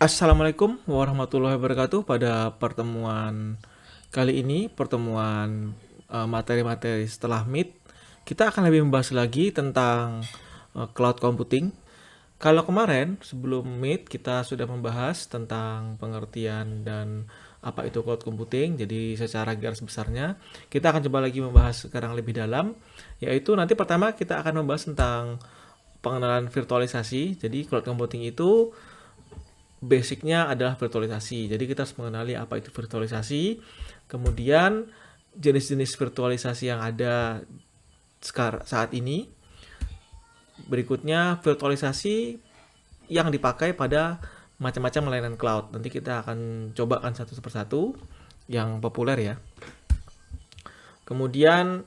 Assalamualaikum warahmatullahi wabarakatuh. Pada pertemuan kali ini, pertemuan materi-materi setelah Meet, kita akan lebih membahas lagi tentang cloud computing. Kalau kemarin sebelum Meet kita sudah membahas tentang pengertian dan apa itu cloud computing. Jadi secara garis besarnya kita akan coba lagi membahas sekarang lebih dalam, yaitu nanti pertama kita akan membahas tentang pengenalan virtualisasi. Jadi cloud computing itu basicnya adalah virtualisasi. Jadi kita harus mengenali apa itu virtualisasi, kemudian jenis-jenis virtualisasi yang ada saat ini. Berikutnya virtualisasi yang dipakai pada macam-macam layanan cloud. Nanti kita akan cobakan satu persatu yang populer ya. Kemudian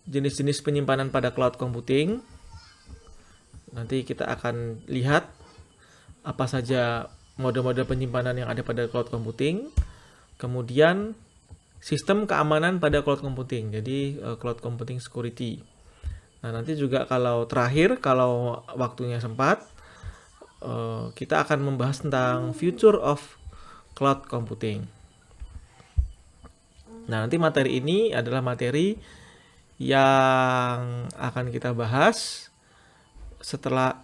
jenis-jenis penyimpanan pada cloud computing. Nanti kita akan lihat apa saja mode-mode penyimpanan yang ada pada cloud computing. Kemudian sistem keamanan pada cloud computing. Jadi cloud computing security. Nah, nanti juga kalau terakhir, kalau waktunya sempat, kita akan membahas tentang future of cloud computing. Nah, nanti materi ini adalah materi yang akan kita bahas setelah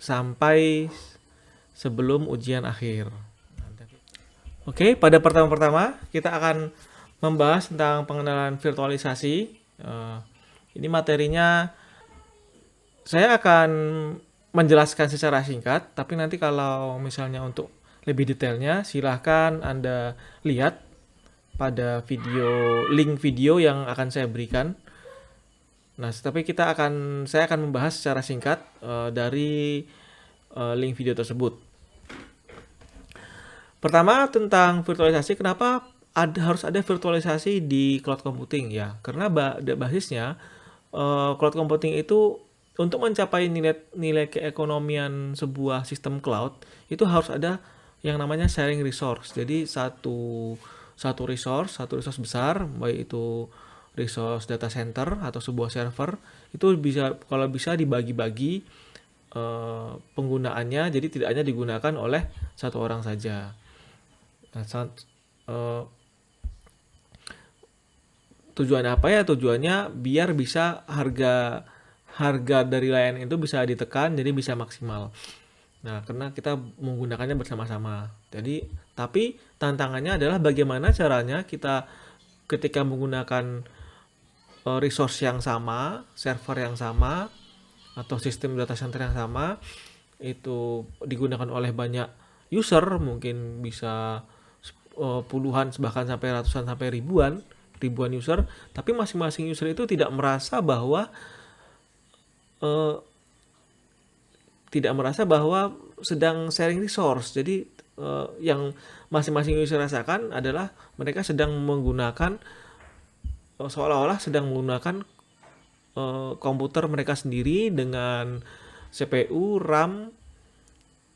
sampai sebelum ujian akhir. Oke, pada pertama-pertama kita akan membahas tentang pengenalan virtualisasi. Ini materinya saya akan menjelaskan secara singkat, tapi nanti kalau misalnya untuk lebih detailnya silahkan Anda lihat pada link video yang akan saya berikan. Nah, tapi saya akan membahas secara singkat dari link video tersebut. Pertama, tentang virtualisasi. Kenapa harus ada virtualisasi di cloud computing? Ya, karena basisnya cloud computing itu untuk mencapai nilai keekonomian sebuah sistem cloud itu harus ada yang namanya sharing resource. Jadi satu resource besar, baik itu resource data center atau sebuah server, itu kalau bisa dibagi-bagi penggunaannya, jadi tidak hanya digunakan oleh satu orang saja. Nah, tujuannya apa ya? Tujuannya biar bisa harga dari layanan itu bisa ditekan, jadi bisa maksimal. Nah, karena kita menggunakannya bersama-sama. Jadi, tapi tantangannya adalah bagaimana caranya kita ketika menggunakan resource yang sama, server yang sama, atau sistem data center yang sama, itu digunakan oleh banyak user, mungkin bisa puluhan bahkan sampai ratusan sampai ribuan user, tapi masing-masing user itu tidak merasa bahwa sedang sharing resource. Jadi yang masing-masing user rasakan adalah mereka sedang menggunakan seolah-olah sedang menggunakan komputer mereka sendiri dengan CPU, RAM,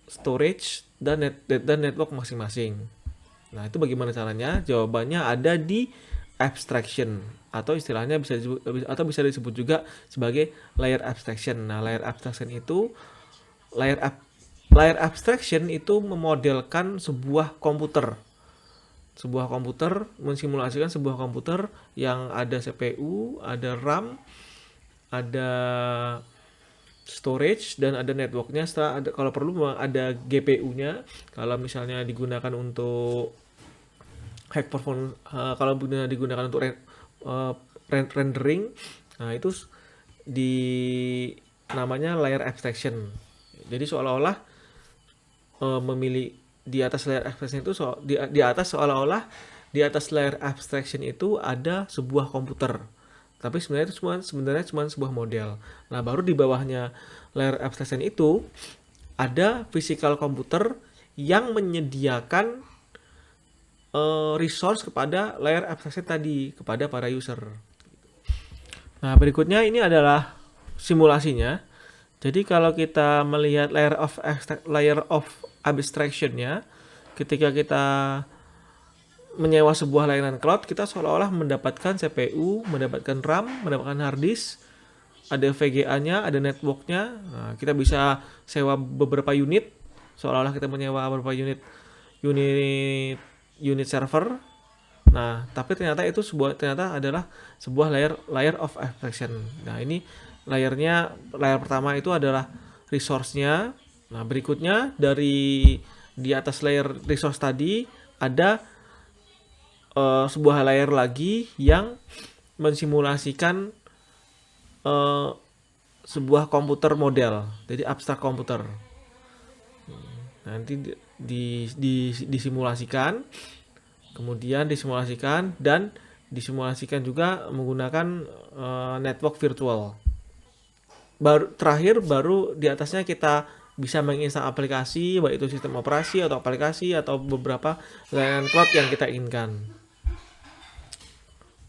storage, dan network masing-masing. Nah, itu bagaimana caranya? Jawabannya ada di abstraction, atau istilahnya bisa disebut juga sebagai layer abstraction. Nah, layer abstraction itu memodelkan sebuah komputer. Mensimulasikan sebuah komputer yang ada CPU, ada RAM, ada storage, dan ada networknya. Kalau perlu ada GPU-nya. Kalau misalnya digunakan untuk high performance, kalau digunakan untuk rendering, nah itu namanya layer abstraction. Jadi seolah-olah memilih di atas layer abstraction itu di atas seolah-olah di atas layer abstraction itu ada sebuah komputer. Tapi sebenarnya itu cuma sebuah model. Nah, baru di bawahnya layer abstraction itu ada physical komputer yang menyediakan resource kepada layer abstraction tadi, kepada para user. Nah, berikutnya ini adalah simulasinya. Jadi kalau kita melihat layer of abstraction-nya, ketika kita menyewa sebuah layanan cloud, kita seolah-olah mendapatkan CPU, mendapatkan RAM, mendapatkan hard disk, ada VGA-nya, ada network-nya. Nah, kita bisa sewa beberapa unit, seolah-olah kita menyewa beberapa unit unit server. Nah, tapi ternyata adalah sebuah layer of abstraction. Nah, ini layer pertama itu adalah resource-nya. Nah, berikutnya di atas layer resource tadi ada sebuah layer lagi yang mensimulasikan sebuah komputer model, jadi abstrak komputer. Nanti disimulasikan, kemudian dan disimulasikan juga menggunakan network virtual. Baru di atasnya kita bisa menginstal aplikasi, baik itu sistem operasi atau aplikasi atau beberapa layanan cloud yang kita inginkan.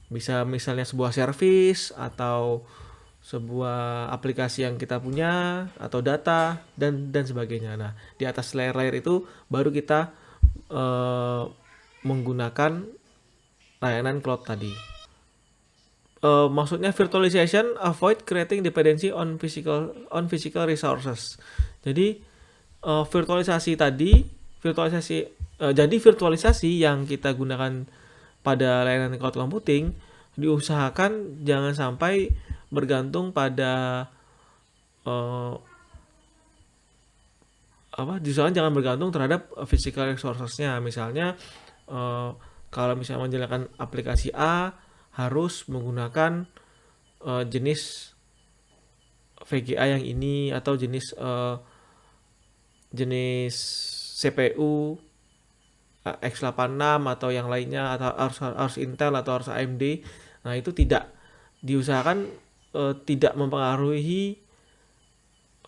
Bisa misalnya sebuah service atau sebuah aplikasi yang kita punya atau data dan sebagainya. Nah, di atas layer-layer itu baru kita menggunakan layanan cloud tadi. Maksudnya virtualization avoid creating dependency on physical resources. Jadi virtualisasi yang kita gunakan pada layanan cloud computing diusahakan jangan sampai bergantung pada jangan bergantung terhadap physical resources-nya. Misalnya kalau misalnya menjalankan aplikasi A harus menggunakan jenis VGA yang ini atau jenis CPU x86 atau yang lainnya, atau harus Intel atau harus AMD. Nah, itu tidak diusahakan tidak mempengaruhi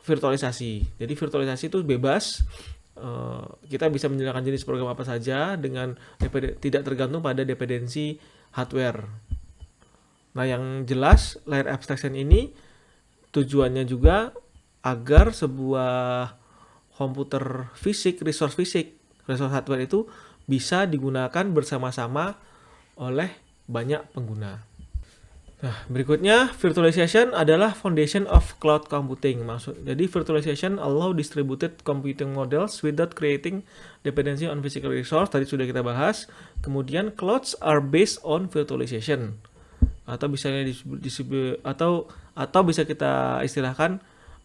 virtualisasi. Jadi virtualisasi itu bebas. Kita bisa menjalankan jenis program apa saja dengan tidak tergantung pada dependensi hardware. Nah, yang jelas layer abstraction ini tujuannya juga agar sebuah komputer resource hardware itu bisa digunakan bersama-sama oleh banyak pengguna. Nah, berikutnya virtualization adalah foundation of cloud computing. Jadi virtualization allow distributed computing models without creating dependency on physical resource. Tadi sudah kita bahas. Kemudian clouds are based on virtualization. Atau bisa kita istilahkan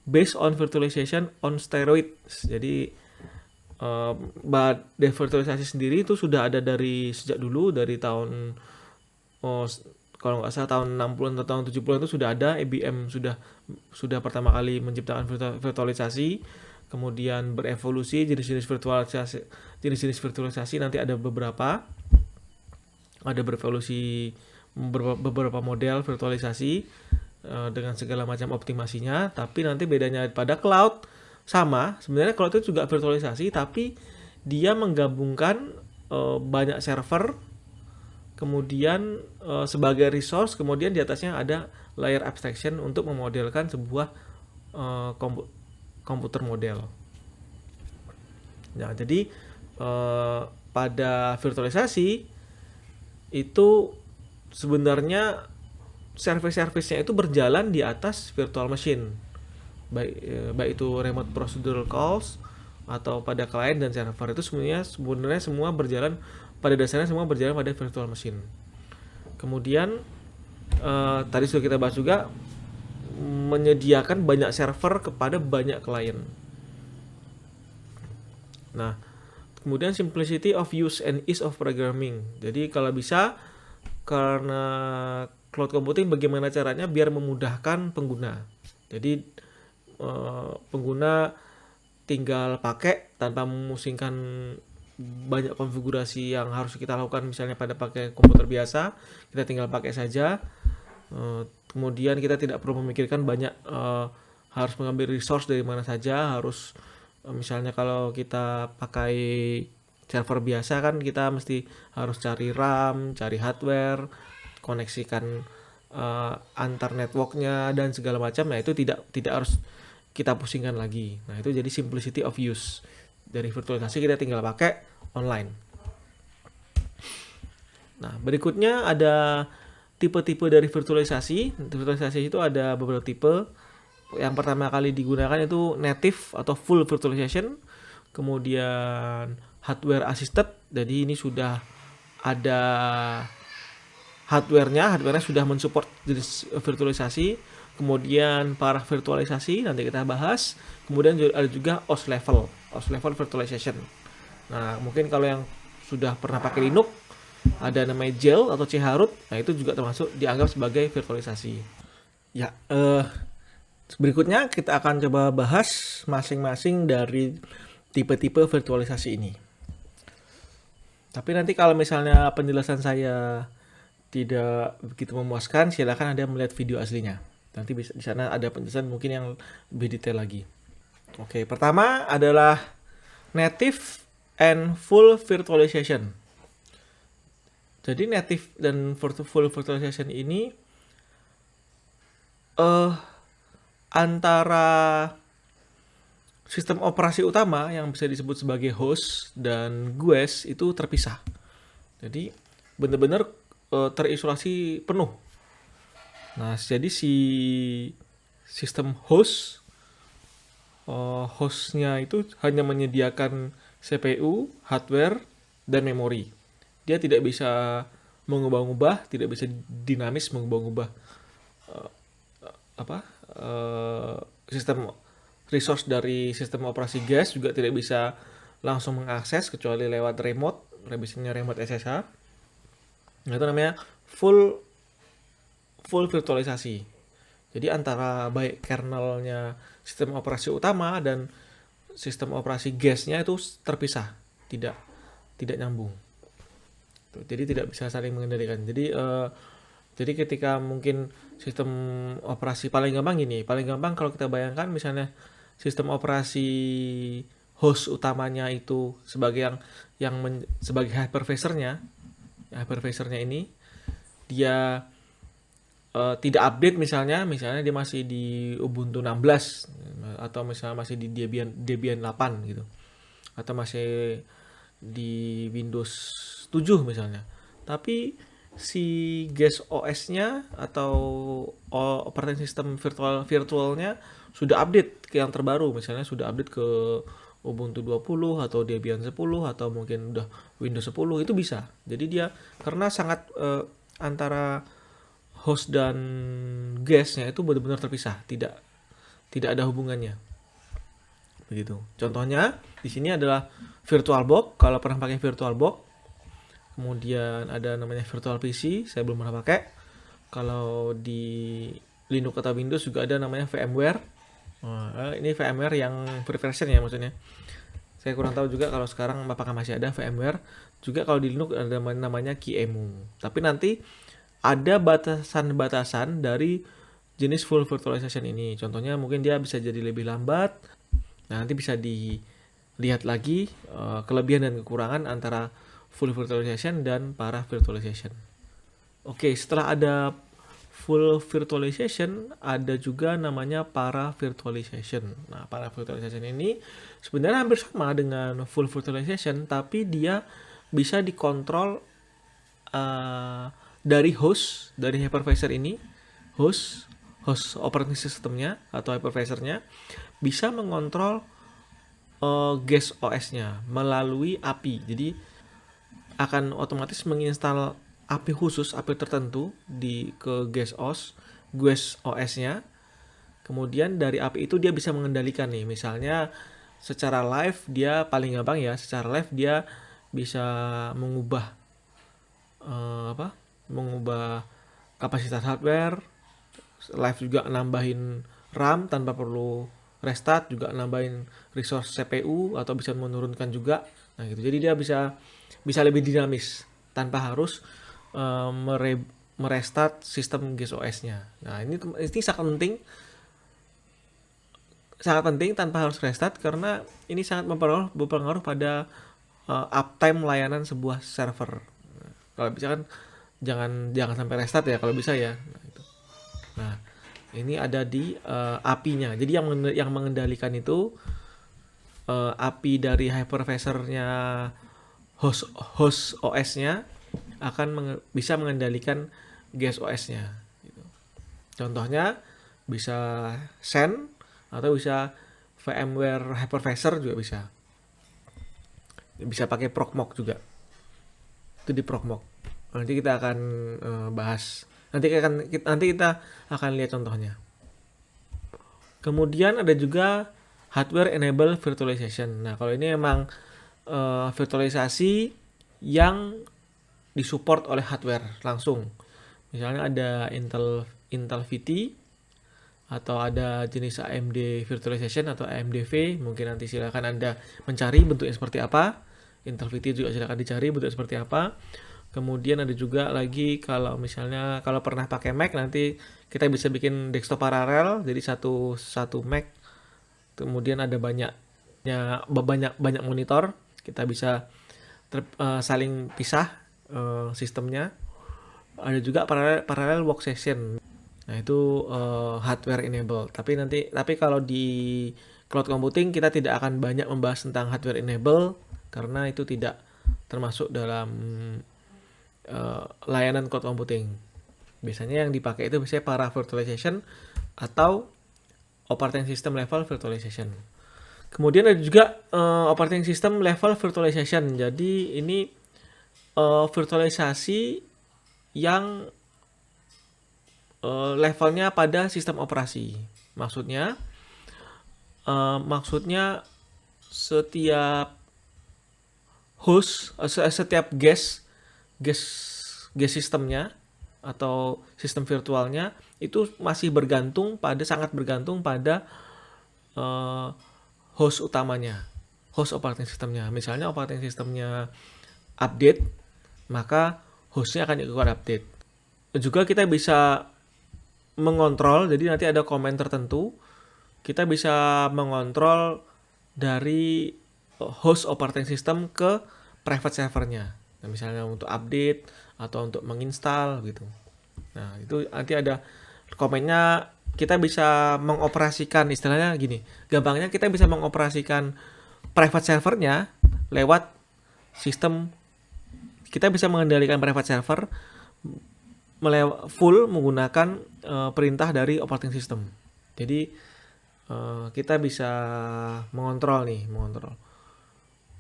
based on virtualization on steroids. Jadi virtualisasi sendiri itu sudah ada sejak dulu, dari tahun kalau nggak salah tahun 60-an atau tahun 70-an itu sudah ada. IBM sudah pertama kali menciptakan virtualisasi, kemudian berevolusi jenis-jenis virtualisasi nanti ada beberapa, beberapa model virtualisasi dengan segala macam optimasinya. Tapi nanti bedanya pada cloud sama, sebenarnya cloud itu juga virtualisasi, tapi dia menggabungkan banyak server, kemudian sebagai resource, kemudian di atasnya ada layer abstraction untuk memodelkan sebuah komputer model. Nah, jadi pada virtualisasi itu sebenarnya service-nya itu berjalan di atas virtual machine, baik itu remote procedural calls atau pada client dan server. Itu sebenarnya semua berjalan pada dasarnya pada virtual machine. Kemudian tadi sudah kita bahas juga menyediakan banyak server kepada banyak klien. Nah, kemudian simplicity of use and ease of programming. Jadi kalau bisa, karena cloud computing bagaimana caranya biar memudahkan pengguna. Jadi pengguna tinggal pakai tanpa memusingkan banyak konfigurasi yang harus kita lakukan. Misalnya pada pakai komputer biasa, kita tinggal pakai saja. Kemudian kita tidak perlu memikirkan banyak harus mengambil resource dari mana saja. Harus misalnya kalau kita pakai server biasa kan kita mesti harus cari RAM, cari hardware, koneksikan antar networknya dan segala macam. Nah, itu tidak harus kita pusingkan lagi. Nah, itu jadi simplicity of use. Dari virtualisasi kita tinggal pakai online. Nah, berikutnya ada tipe-tipe dari virtualisasi. Virtualisasi itu ada beberapa tipe. Yang pertama kali digunakan itu native atau full virtualization, kemudian hardware assisted. Jadi ini sudah ada hardware-nya sudah mensupport jenis virtualisasi. Kemudian para virtualisasi nanti kita bahas. Kemudian ada juga OS level virtualization. Nah, mungkin kalau yang sudah pernah pakai Linux ada namanya gel atau chroot, nah itu juga termasuk dianggap sebagai virtualisasi. Ya, berikutnya kita akan coba bahas masing-masing dari tipe-tipe virtualisasi ini. Tapi nanti kalau misalnya penjelasan saya tidak begitu memuaskan, silakan Anda melihat video aslinya. Nanti di sana ada penjelasan mungkin yang lebih detail lagi. Oke, pertama adalah native and full virtualization. Jadi native dan full virtualization ini antara sistem operasi utama yang bisa disebut sebagai host dan GUIS itu terpisah. Jadi benar-benar terisolasi penuh. Nah, jadi si sistem hostnya itu hanya menyediakan CPU, hardware, dan memori. Dia tidak bisa mengubah-ubah, tidak bisa dinamis mengubah-ubah sistem resource dari sistem operasi GUIS, juga tidak bisa langsung mengakses kecuali lewat remote, biasanya remote SSH. Nah, itu namanya full virtualisasi. Jadi antara baik kernelnya sistem operasi utama dan sistem operasi GUIS-nya itu terpisah, tidak nyambung. Jadi tidak bisa saling mengendalikan. Jadi ketika mungkin sistem operasi paling gampang kalau kita bayangkan misalnya sistem operasi host utamanya itu sebagai sebagai hypervisornya ini dia tidak update, misalnya dia masih di Ubuntu 16 atau misalnya masih di Debian 8 gitu, atau masih di Windows 7 misalnya, tapi si GUIS OS-nya atau operating system virtualnya sudah update ke yang terbaru, misalnya sudah update ke Ubuntu 20 atau Debian 10 atau mungkin udah Windows 10, itu bisa. Jadi dia karena sangat antara host dan GUIS-nya itu benar-benar terpisah, tidak ada hubungannya. Begitu. Contohnya di sini adalah VirtualBox. Kalau pernah pakai VirtualBox, kemudian ada namanya Virtual PC, saya belum pernah pakai. Kalau di Linux atau Windows juga ada namanya VMware. Ini VMware yang free version ya maksudnya. Saya kurang tahu juga kalau sekarang apakah masih ada VMware. Juga kalau di Linux ada namanya QEMU. Tapi nanti ada batasan-batasan dari jenis full virtualization ini. Contohnya mungkin dia bisa jadi lebih lambat. Nah, nanti bisa dilihat lagi kelebihan dan kekurangan antara full virtualization dan para virtualization. Oke, setelah ada full virtualization, ada juga namanya para virtualization. Nah, para virtualization ini sebenarnya hampir sama dengan full virtualization, tapi dia bisa dikontrol dari hypervisor ini, host operating systemnya atau hypervisornya bisa mengontrol GUIS OS-nya melalui API. Jadi akan otomatis menginstal API khusus, API tertentu ke GUIS OS-nya. Kemudian dari API itu dia bisa mengendalikan nih, misalnya secara live dia paling gampang ya, secara live dia bisa mengubah kapasitas hardware, live juga nambahin RAM tanpa perlu restart, juga nambahin resource CPU atau bisa menurunkan juga. Nah gitu. Jadi dia bisa lebih dinamis tanpa harus merestart sistem GUIS OS-nya. Nah, ini sangat penting tanpa harus restart, karena ini sangat berpengaruh pada uptime layanan sebuah server. Kalau bisa kan jangan sampai restart ya kalau bisa ya. Nah, ini ada di API-nya. Jadi yang mengendalikan itu API dari hypervisornya host OS-nya akan bisa mengendalikan GS OS-nya. Gitu. Contohnya bisa Xen atau bisa VMware Hypervisor juga bisa. Bisa pakai Proxmox juga. Itu di Proxmox. Nanti kita akan bahas. Nanti kita akan lihat contohnya. Kemudian ada juga hardware enable virtualization. Nah, kalau ini memang virtualisasi yang disupport oleh hardware langsung. Misalnya ada Intel VT atau ada jenis AMD virtualization atau AMDV. Mungkin nanti silakan Anda mencari bentuknya seperti apa. Intel VT juga silakan dicari bentuknya seperti apa. Kemudian ada juga lagi kalau pernah pakai Mac, nanti kita bisa bikin desktop paralel, jadi satu Mac. Kemudian ada banyak monitor, kita bisa saling pisah sistemnya. Ada juga parallel workstation. Nah, itu hardware enable. Tapi kalau di cloud computing kita tidak akan banyak membahas tentang hardware enable karena itu tidak termasuk dalam layanan cloud computing. Biasanya yang dipakai itu biasanya para virtualization atau operating system level virtualization. Kemudian ada juga operating system level virtualization. Jadi ini virtualisasi yang levelnya pada sistem operasi. Maksudnya setiap host, setiap guest sistemnya atau sistem virtualnya itu masih sangat bergantung pada host utamanya, host operating systemnya. Misalnya operating systemnya update, maka hostnya akan ikut update. Juga kita bisa mengontrol, jadi nanti ada komen tertentu, kita bisa mengontrol dari host operating system ke private servernya. Nah, misalnya untuk update atau untuk menginstal gitu. Nah, itu nanti ada komennya, kita bisa mengoperasikan, istilahnya gini, gampangnya kita bisa mengoperasikan private servernya lewat sistem. Kita bisa mengendalikan private server full menggunakan perintah dari operating system. Jadi kita bisa mengontrol.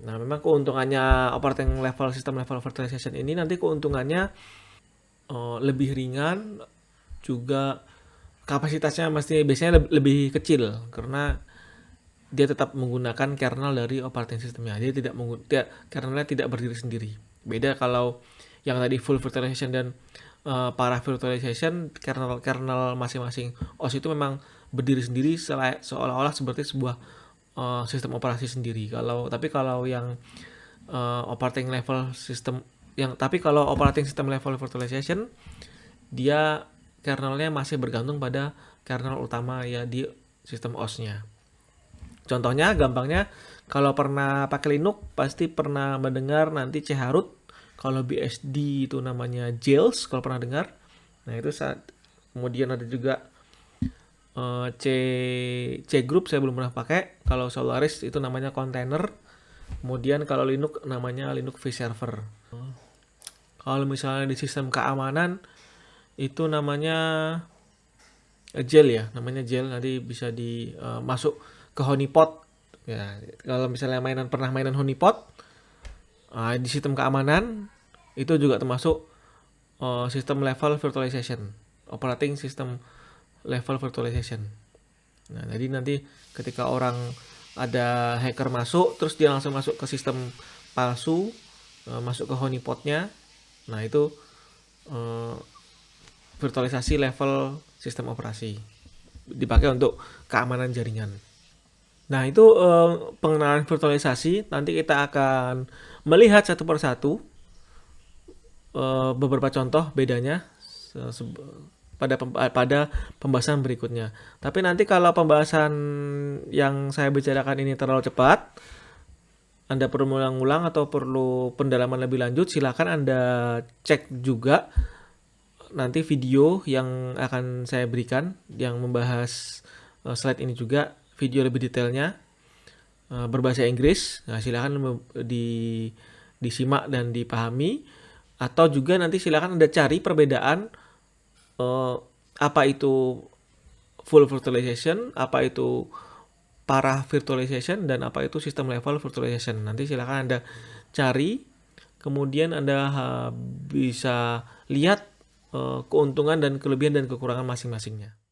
Nah, memang keuntungannya operating level system level virtualization ini nanti keuntungannya lebih ringan, juga kapasitasnya biasanya lebih kecil karena dia tetap menggunakan kernel dari operating systemnya. Jadi kernelnya tidak berdiri sendiri. Beda kalau yang tadi full virtualization dan para virtualization, kernel masing-masing OS itu memang berdiri sendiri seolah-olah seperti sebuah sistem operasi sendiri. Tapi kalau operating system level virtualization, dia kernelnya masih bergantung pada kernel utama ya di sistem OS-nya. Contohnya, gampangnya, kalau pernah pakai Linux pasti pernah mendengar nanti Charut. Kalau BSD itu namanya Jails, kalau pernah dengar. Nah, itu kemudian ada juga C Group, saya belum pernah pakai. Kalau Solaris itu namanya container. Kemudian kalau Linux namanya Linux vServer. Kalau misalnya di sistem keamanan itu namanya Gel ya, namanya Gel. Nanti bisa masuk ke honeypot. Ya, kalau misalnya pernah mainan honeypot, di sistem keamanan itu juga termasuk sistem level virtualization, operating system level virtualization. Nah, jadi nanti ketika ada hacker masuk, terus dia langsung masuk ke sistem palsu, masuk ke honeypotnya, nah itu virtualisasi level sistem operasi, dipakai untuk keamanan jaringan. Nah, itu pengenalan virtualisasi. Nanti kita akan melihat satu persatu beberapa contoh bedanya pada pembahasan berikutnya. Tapi nanti kalau pembahasan yang saya bicarakan ini terlalu cepat, Anda perlu mengulang atau perlu pendalaman lebih lanjut, silakan Anda cek juga nanti video yang akan saya berikan yang membahas slide ini juga, video lebih detailnya berbahasa Inggris. Nah, silakan disimak dan dipahami, atau juga nanti silakan Anda cari perbedaan eee, apa itu full virtualization, apa itu para-virtualization, dan apa itu system level virtualization. Nanti silakan Anda cari, kemudian Anda bisa lihat keuntungan dan kelebihan dan kekurangan masing-masingnya.